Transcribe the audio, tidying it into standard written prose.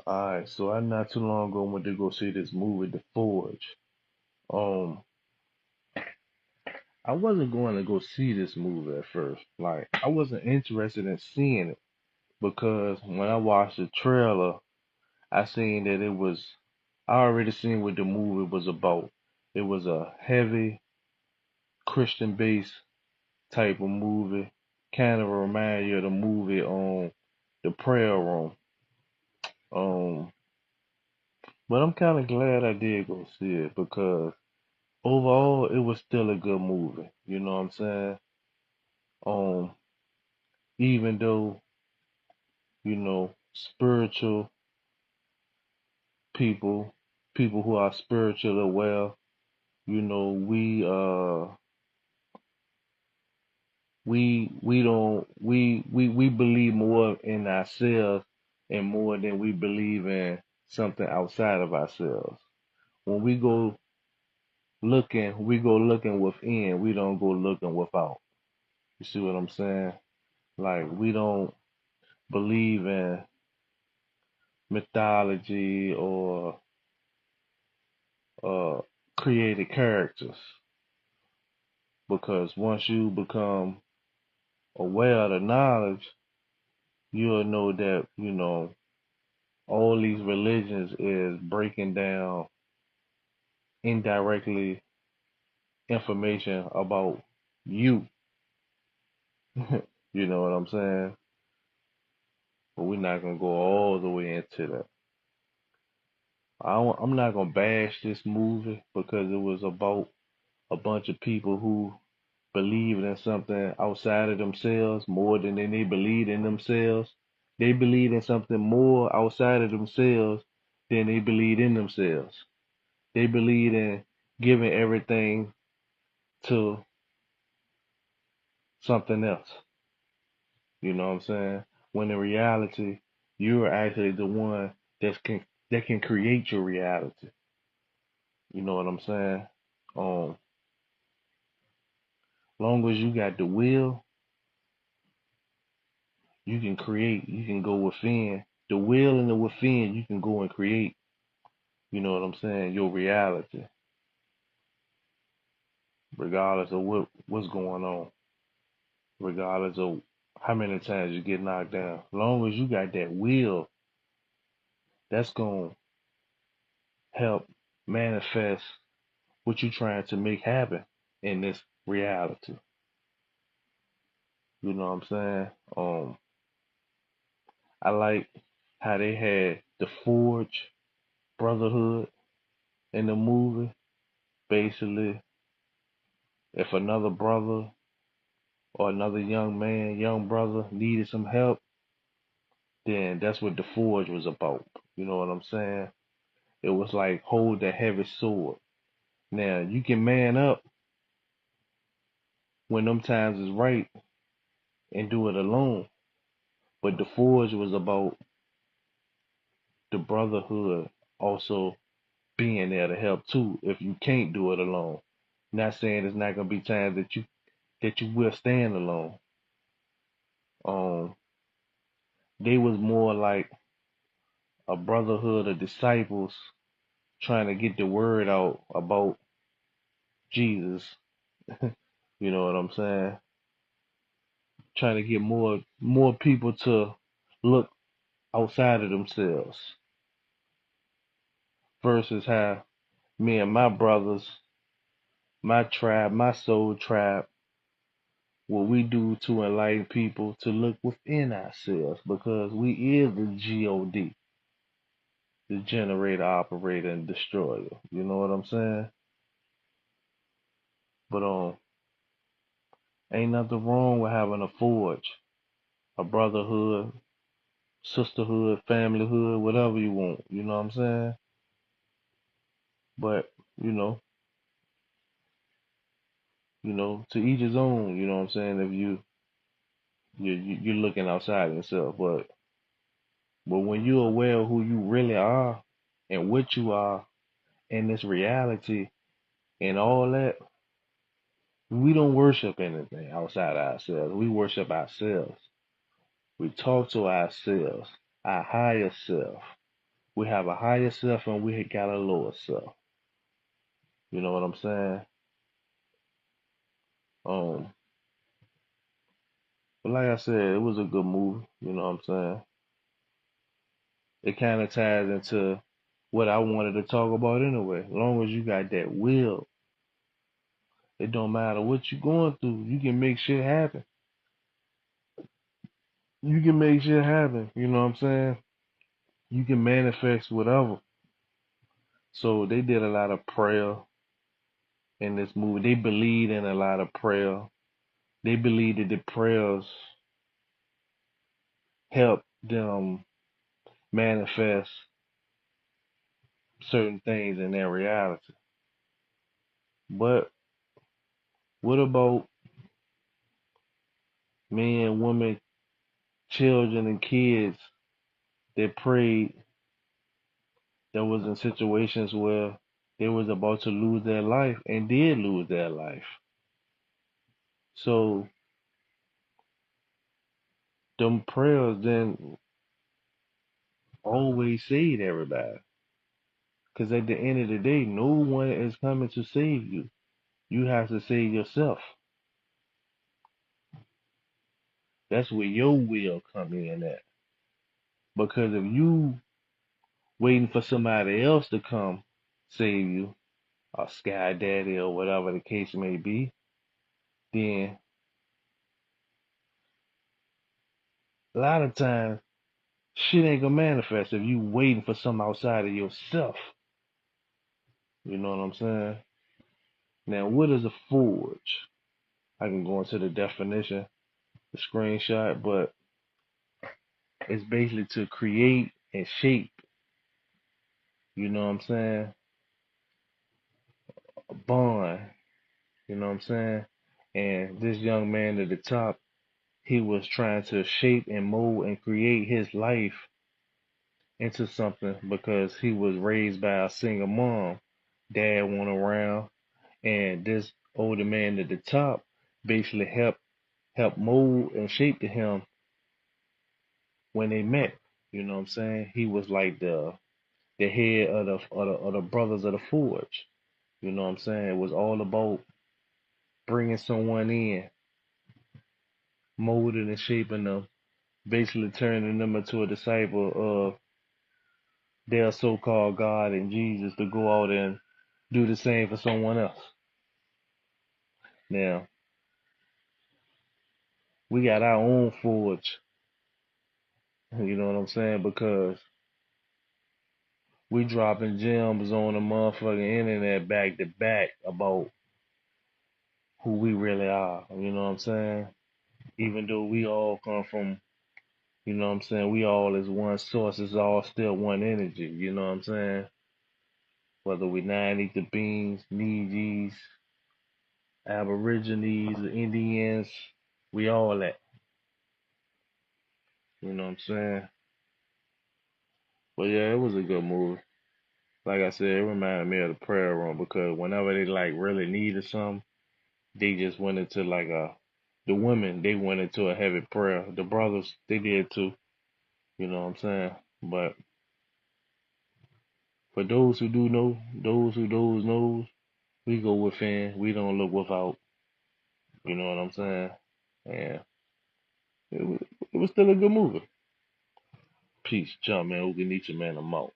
Alright, so I not too long ago went to go see this movie, The Forge. Um, I wasn't going to go see this movie at first. Like, I wasn't interested in seeing it because when I watched the trailer, I seen that I already seen what the movie was about. It was a heavy Christian-based type of movie, kind of remind you of the movie on The Prayer Room. Um, but I'm kind of glad I did go see it because overall, it was still a good movie. You know what I'm saying? Um, even though, spiritual people, people who are spiritually aware, you know, we don't we believe more in ourselves and more than we believe in something outside of ourselves. When we go looking within, we don't go looking without. You see what I'm saying? Like we don't believe in mythology or uh, created characters because once you become aware of the knowledge, you'll know that all these religions is breaking down indirectly information about you. You know what I'm saying? But we're not gonna go all the way into that. I'm not gonna bash this movie because it was about a bunch of people who believed in something outside of themselves more than they believed in themselves. They believed in something more outside of themselves than they believed in themselves. They believed in giving everything to something else. You know what I'm saying? When in reality, you're actually the one that can create your reality. You know what I'm saying? Long as you got the will, you can create. You can go within. The will and the within, you can go and create. You know what I'm saying? Your reality, regardless of what's going on, regardless of how many times you get knocked down. Long as you got that will, that's gonna help manifest what you're trying to make happen in this reality. You know what I'm saying? I like how they had the Forge Brotherhood in the movie. Basically, if another brother or another young brother needed some help, then that's what the Forge was about. You know what I'm saying? It was like hold that heavy sword. Now you can man up when them times is right and do it alone. But the Forge was about the brotherhood also being there to help too if you can't do it alone. Not saying there's not gonna be times that you will stand alone. Um, they was more like a brotherhood of disciples trying to get the word out about Jesus. You know what I'm saying? Trying to get more people to look outside of themselves versus how me and my brothers, my tribe, my soul tribe, what we do to enlighten people to look within ourselves because we is the God, the generator, operator, and destroyer. You know what I'm saying? But ain't nothing wrong with having a forge, a brotherhood, sisterhood, familyhood, whatever you want. You know what I'm saying? But you know, to each his own. You know what I'm saying? If you're looking outside yourself, but when you're aware of who you really are and what you are in this reality and all that, we don't worship anything outside of ourselves. We worship ourselves. We talk to ourselves, our higher self. We have a higher self and we got a lower self. You know what I'm saying? Um, but like I said, it was a good movie. You know what I'm saying? It kind of ties into what I wanted to talk about anyway. As long as you got that will, it don't matter what you're going through. You can make shit happen. You can make shit happen. You know what I'm saying? You can manifest whatever. So they did a lot of prayer in this movie. They believed in a lot of prayer. They believed that the prayers helped them manifest certain things in their reality. But what about men, women, children, and kids that prayed that was in situations where they was about to lose their life and did lose their life? So them prayers then always saved everybody. Because at the end of the day, no one is coming to save you. You have to save yourself. That's where your will come in at. Because if you waiting for somebody else to come save you, or Sky Daddy or whatever the case may be, then a lot of times shit ain't gonna manifest if you waiting for something outside of yourself. You know what I'm saying? Now, what is a forge? I can go into the definition, the screenshot, but it's basically to create and shape. You know what I'm saying? A bond. You know what I'm saying? And this young man at the top, he was trying to shape and mold and create his life into something because he was raised by a single mom. Dad went around, and this older man at the top basically helped mold and shape to him when they met. You know what I'm saying? He was like the head of the brothers of the forge. You know what I'm saying? It was all about bringing someone in, molding and shaping them, basically turning them into a disciple of their so-called God and Jesus to go out and do the same for someone else. Now, we got our own forge, you know what I'm saying? Because we dropping gems on the motherfucking internet back to back about who we really are, you know what I'm saying? Even though we all come from, you know what I'm saying, we all is one source, it's all still one energy, you know what I'm saying? Whether we nine ether beings, Neegies, Aborigines, Indians, we all that. You know what I'm saying? But yeah, it was a good movie. Like I said, it reminded me of the prayer room because whenever they like really needed something, they just went into like the women, they went into a heavy prayer. The brothers, they did too. You know what I'm saying? But for those who do know, those who knows, we go within. We don't look without. You know what I'm saying? And it was still a good movie. Peace, jump man. Who can eat you, man? I'm out.